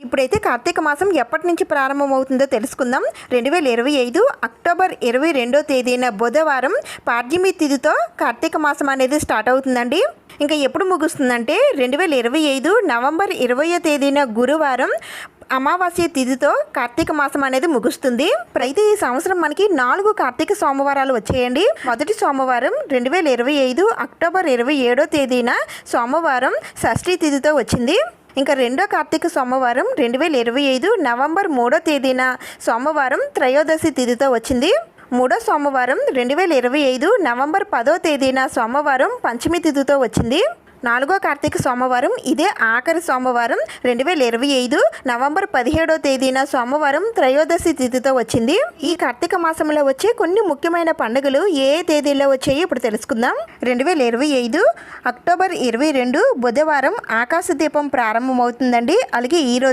ఇప్పుడైతే కార్తీక మాసం ఎప్పటి నుంచి ప్రారంభమవుతుందో తెలుసుకుందాం. 2025 అక్టోబర్ 22వ తేదీన బుధవారం పాడ్యమి తిథితో కార్తీక మాసం అనేది స్టార్ట్ అవుతుందండి. ఇంకా ఎప్పుడు ముగుస్తుందంటే 2025 నవంబర్ 20వ తేదీన గురువారం అమావాస్య తిథితో కార్తీక మాసం అనేది ముగుస్తుంది. అయితే ఈ సంవత్సరం మనకి 4 కార్తీక సోమవారాలు వచ్చాయండి. మొదటి సోమవారం 2025 అక్టోబర్ 27వ తేదీన సోమవారం షష్ఠి తిథితో వచ్చింది. ఇంకా రెండో కార్తీక సోమవారం 2025 నవంబర్ 3వ తేదీన సోమవారం త్రయోదశి తిథితో వచ్చింది. మూడో సోమవారం 2025 నవంబర్ 10వ తేదీన సోమవారం పంచమి తిథితో వచ్చింది. నాలుగో కార్తీక సోమవారం ఇదే ఆఖరి సోమవారం 2025 నవంబర్ 17వ తేదీన సోమవారం త్రయోదశి తిథితో వచ్చింది. ఈ కార్తీక మాసంలో వచ్చే కొన్ని ముఖ్యమైన పండుగలు ఏ తేదీల్లో వచ్చాయో ఇప్పుడు తెలుసుకుందాం. 2025 అక్టోబర్ 22 బుధవారం ఆకాశ దీపం ప్రారంభమవుతుందండి. అలాగే ఈ రోజు